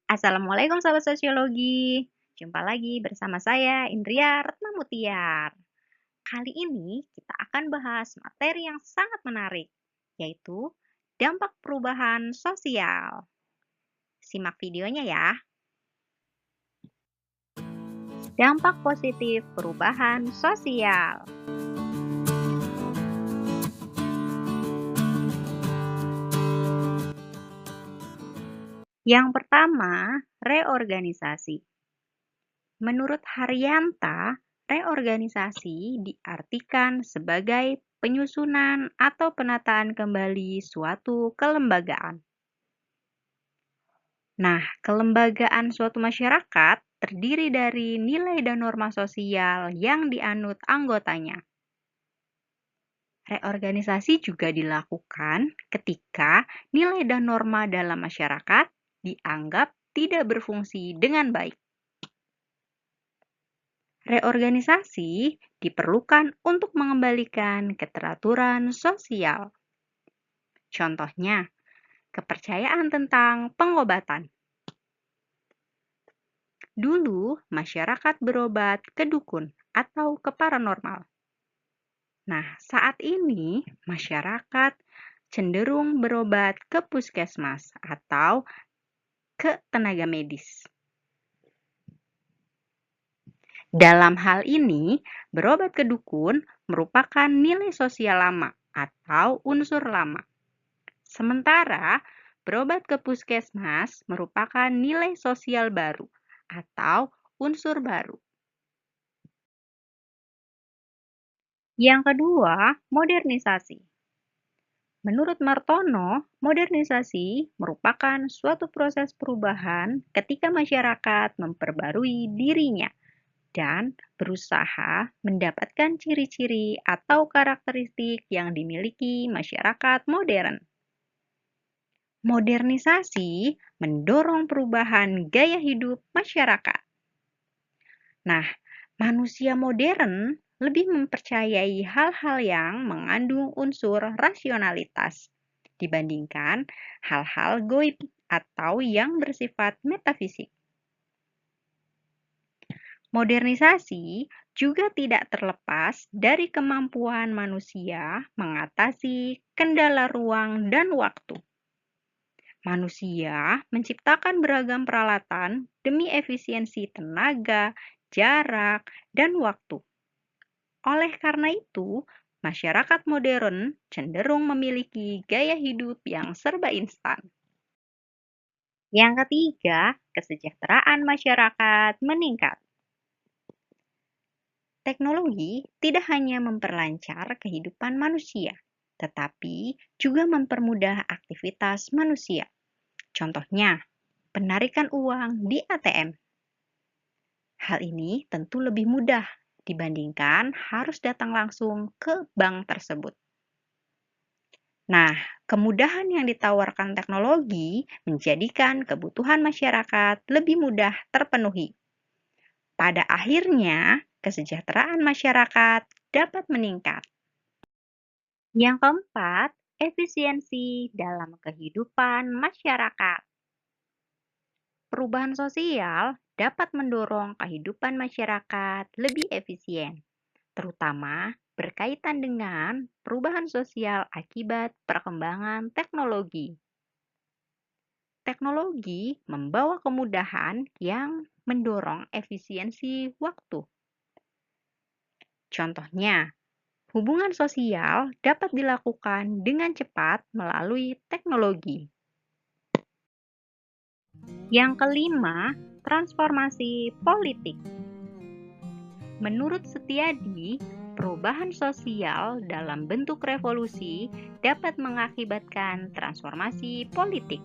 Assalamualaikum sahabat sosiologi. Jumpa lagi bersama saya Indria Retnamutiar. Kali ini kita akan bahas materi yang sangat menarik, yaitu dampak perubahan sosial. Simak videonya ya. Dampak positif perubahan sosial. Yang pertama, reorganisasi. Menurut Haryanta, reorganisasi diartikan sebagai penyusunan atau penataan kembali suatu kelembagaan. Nah, kelembagaan suatu masyarakat terdiri dari nilai dan norma sosial yang dianut anggotanya. Reorganisasi juga dilakukan ketika nilai dan norma dalam masyarakat dianggap tidak berfungsi dengan baik. Reorganisasi diperlukan untuk mengembalikan keteraturan sosial. Contohnya, kepercayaan tentang pengobatan. Dulu, masyarakat berobat ke dukun atau ke paranormal. Nah, saat ini masyarakat cenderung berobat ke puskesmas atau ke tenaga medis. Dalam hal ini, berobat ke dukun merupakan nilai sosial lama atau unsur lama. Sementara, berobat ke puskesmas merupakan nilai sosial baru atau unsur baru. Yang kedua, modernisasi. Menurut Martono, modernisasi merupakan suatu proses perubahan ketika masyarakat memperbarui dirinya dan berusaha mendapatkan ciri-ciri atau karakteristik yang dimiliki masyarakat modern. Modernisasi mendorong perubahan gaya hidup masyarakat. Nah, manusia modern lebih mempercayai hal-hal yang mengandung unsur rasionalitas dibandingkan hal-hal goib atau yang bersifat metafisik. Modernisasi juga tidak terlepas dari kemampuan manusia mengatasi kendala ruang dan waktu. Manusia menciptakan beragam peralatan demi efisiensi tenaga, jarak, dan waktu. Oleh karena itu, masyarakat modern cenderung memiliki gaya hidup yang serba instan. Yang ketiga, kesejahteraan masyarakat meningkat. Teknologi tidak hanya memperlancar kehidupan manusia, tetapi juga mempermudah aktivitas manusia. Contohnya, penarikan uang di ATM. Hal ini tentu lebih mudah dibandingkan harus datang langsung ke bank tersebut. Nah, kemudahan yang ditawarkan teknologi menjadikan kebutuhan masyarakat lebih mudah terpenuhi. Pada akhirnya, kesejahteraan masyarakat dapat meningkat. Yang keempat, efisiensi dalam kehidupan masyarakat. Perubahan sosial dapat mendorong kehidupan masyarakat lebih efisien, terutama berkaitan dengan perubahan sosial akibat perkembangan teknologi. Teknologi membawa kemudahan yang mendorong efisiensi waktu. Contohnya, hubungan sosial dapat dilakukan dengan cepat melalui teknologi. Yang kelima, transformasi politik. Menurut Setiadi, perubahan sosial dalam bentuk revolusi dapat mengakibatkan transformasi politik.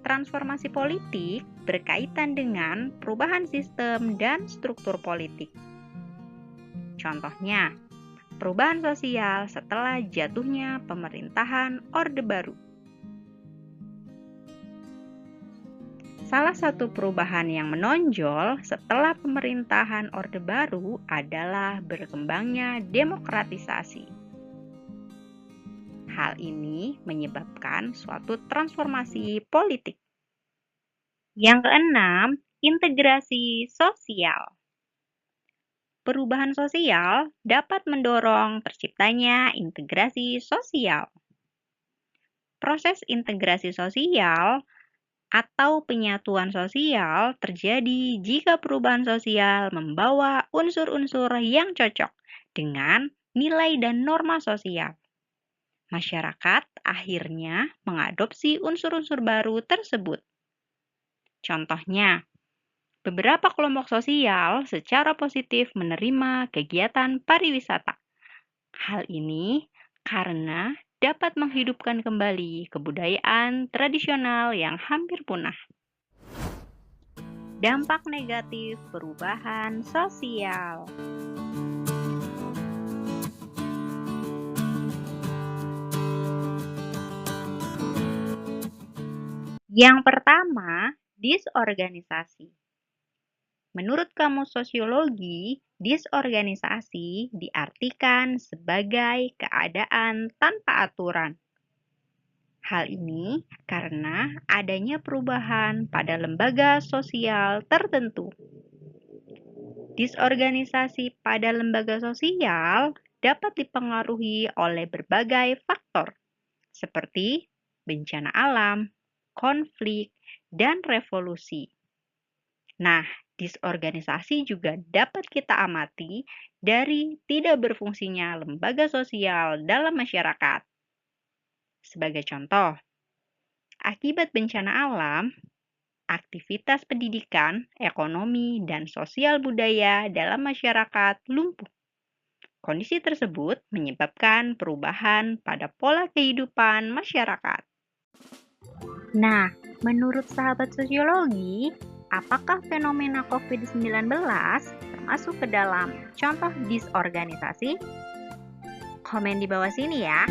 Transformasi politik berkaitan dengan perubahan sistem dan struktur politik. Contohnya, perubahan sosial setelah jatuhnya pemerintahan Orde Baru. Salah satu perubahan yang menonjol setelah pemerintahan Orde Baru adalah berkembangnya demokratisasi. Hal ini menyebabkan suatu transformasi politik. Yang keenam, integrasi sosial. Perubahan sosial dapat mendorong terciptanya integrasi sosial. Proses integrasi sosial atau penyatuan sosial terjadi jika perubahan sosial membawa unsur-unsur yang cocok dengan nilai dan norma sosial. Masyarakat akhirnya mengadopsi unsur-unsur baru tersebut. Contohnya, beberapa kelompok sosial secara positif menerima kegiatan pariwisata. Hal ini karena dapat menghidupkan kembali kebudayaan tradisional yang hampir punah. Dampak negatif perubahan sosial. Yang pertama, disorganisasi. Menurut Kamus Sosiologi, disorganisasi diartikan sebagai keadaan tanpa aturan. Hal ini karena adanya perubahan pada lembaga sosial tertentu. Disorganisasi pada lembaga sosial dapat dipengaruhi oleh berbagai faktor, seperti bencana alam, konflik, dan revolusi. Nah, disorganisasi juga dapat kita amati dari tidak berfungsinya lembaga sosial dalam masyarakat. Sebagai contoh, akibat bencana alam, aktivitas pendidikan, ekonomi, dan sosial budaya dalam masyarakat lumpuh. Kondisi tersebut menyebabkan perubahan pada pola kehidupan masyarakat. Nah, menurut sahabat sosiologi, apakah fenomena COVID-19 termasuk ke dalam contoh disorganisasi? Komen di bawah sini ya.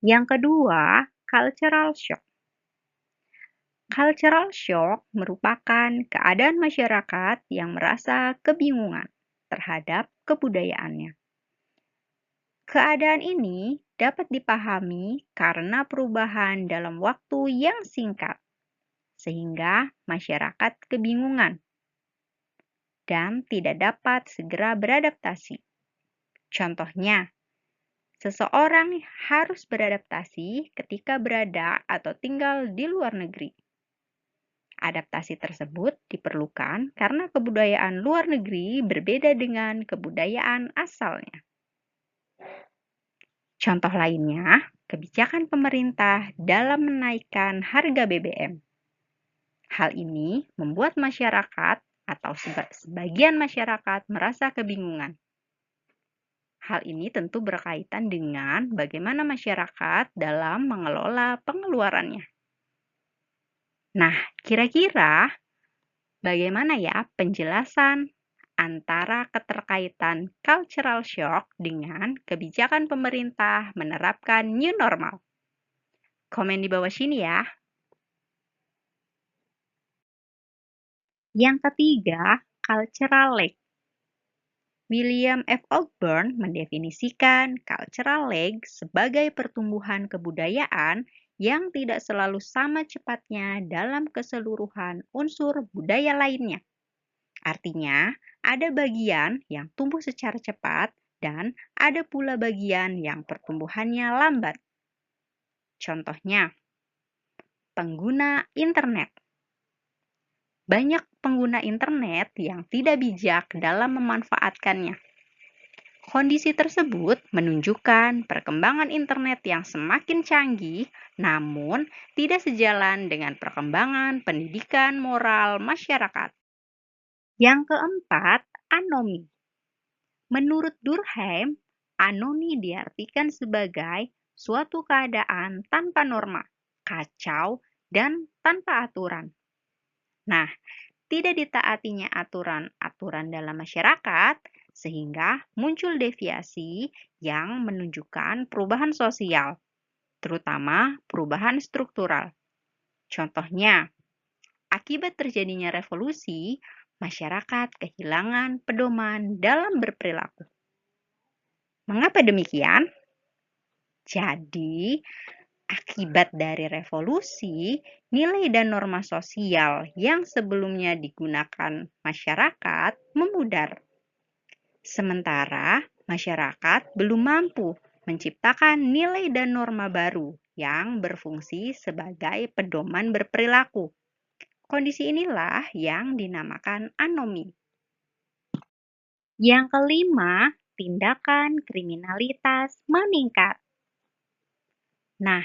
Yang kedua, cultural shock. Cultural shock merupakan keadaan masyarakat yang merasa kebingungan terhadap kebudayaannya. Keadaan ini dapat dipahami karena perubahan dalam waktu yang singkat, sehingga masyarakat kebingungan dan tidak dapat segera beradaptasi. Contohnya, seseorang harus beradaptasi ketika berada atau tinggal di luar negeri. Adaptasi tersebut diperlukan karena kebudayaan luar negeri berbeda dengan kebudayaan asalnya. Contoh lainnya, kebijakan pemerintah dalam menaikkan harga BBM. Hal ini membuat masyarakat atau sebagian masyarakat merasa kebingungan. Hal ini tentu berkaitan dengan bagaimana masyarakat dalam mengelola pengeluarannya. Nah, kira-kira bagaimana ya penjelasan antara keterkaitan cultural shock dengan kebijakan pemerintah menerapkan new normal? Komen di bawah sini ya. Yang ketiga, cultural lag. William F. Ogburn mendefinisikan cultural lag sebagai pertumbuhan kebudayaan yang tidak selalu sama cepatnya dalam keseluruhan unsur budaya lainnya. Artinya, ada bagian yang tumbuh secara cepat dan ada pula bagian yang pertumbuhannya lambat. Contohnya, pengguna internet. Banyak pengguna internet yang tidak bijak dalam memanfaatkannya. Kondisi tersebut menunjukkan perkembangan internet yang semakin canggih, namun tidak sejalan dengan perkembangan pendidikan moral masyarakat. Yang keempat, anomi. Menurut Durkheim, anomi diartikan sebagai suatu keadaan tanpa norma, kacau, dan tanpa aturan. Nah, tidak ditaatinya aturan-aturan dalam masyarakat, sehingga muncul deviasi yang menunjukkan perubahan sosial, terutama perubahan struktural. Contohnya, akibat terjadinya revolusi, masyarakat kehilangan pedoman dalam berperilaku. Mengapa demikian? Jadi, Akibat dari revolusi, nilai dan norma sosial yang sebelumnya digunakan masyarakat memudar. Sementara masyarakat belum mampu menciptakan nilai dan norma baru yang berfungsi sebagai pedoman berperilaku. Kondisi inilah yang dinamakan anomi. Yang kelima, tindakan kriminalitas meningkat. Nah,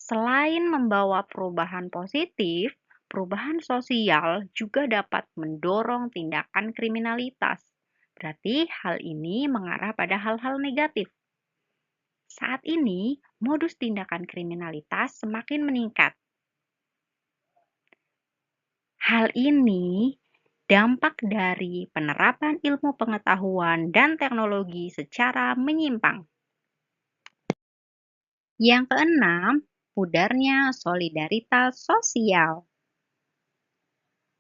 selain membawa perubahan positif, perubahan sosial juga dapat mendorong tindakan kriminalitas. Berarti hal ini mengarah pada hal-hal negatif. Saat ini, modus tindakan kriminalitas semakin meningkat. Hal ini dampak dari penerapan ilmu pengetahuan dan teknologi secara menyimpang. Yang keenam, pudarnya solidaritas sosial.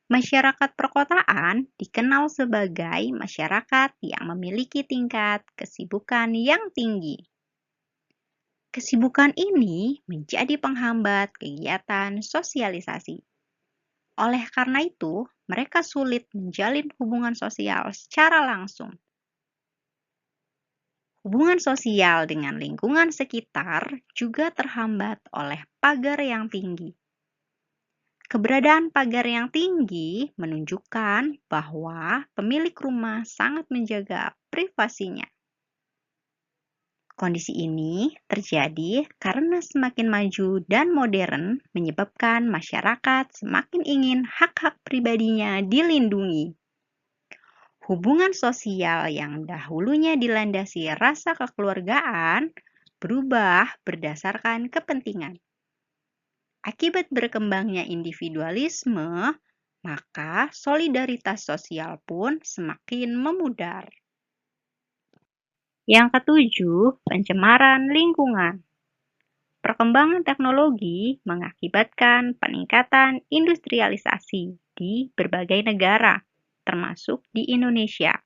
Masyarakat perkotaan dikenal sebagai masyarakat yang memiliki tingkat kesibukan yang tinggi. Kesibukan ini menjadi penghambat kegiatan sosialisasi. Oleh karena itu, mereka sulit menjalin hubungan sosial secara langsung. Hubungan sosial dengan lingkungan sekitar juga terhambat oleh pagar yang tinggi. Keberadaan pagar yang tinggi menunjukkan bahwa pemilik rumah sangat menjaga privasinya. Kondisi ini terjadi karena semakin maju dan modern menyebabkan masyarakat semakin ingin hak-hak pribadinya dilindungi. Hubungan sosial yang dahulunya dilandasi rasa kekeluargaan berubah berdasarkan kepentingan. Akibat berkembangnya individualisme, maka solidaritas sosial pun semakin memudar. Yang ketujuh, pencemaran lingkungan. Perkembangan teknologi mengakibatkan peningkatan industrialisasi di berbagai negara, termasuk di Indonesia.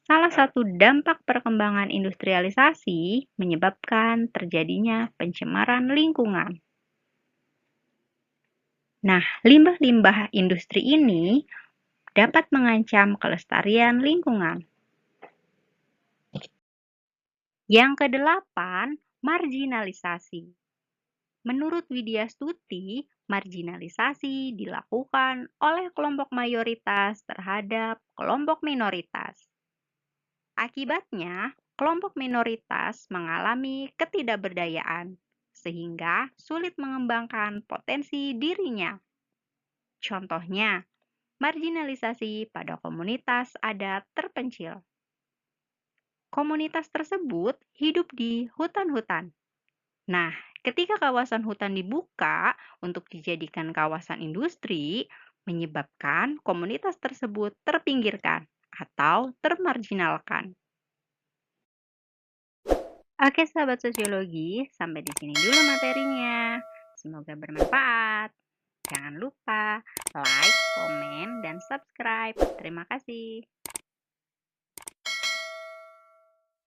Salah satu dampak perkembangan industrialisasi menyebabkan terjadinya pencemaran lingkungan. Nah, limbah-limbah industri ini dapat mengancam kelestarian lingkungan. Yang kedelapan, marginalisasi. Menurut Widya Stuti, marginalisasi dilakukan oleh kelompok mayoritas terhadap kelompok minoritas. Akibatnya, kelompok minoritas mengalami ketidakberdayaan, sehingga sulit mengembangkan potensi dirinya. Contohnya, marginalisasi pada komunitas adat terpencil. Komunitas tersebut hidup di hutan-hutan. Nah, ketika kawasan hutan dibuka untuk dijadikan kawasan industri, menyebabkan komunitas tersebut terpinggirkan atau termarginalkan. Oke, sahabat sosiologi, sampai di sini dulu materinya. Semoga bermanfaat. Jangan lupa like, komen, dan subscribe. Terima kasih.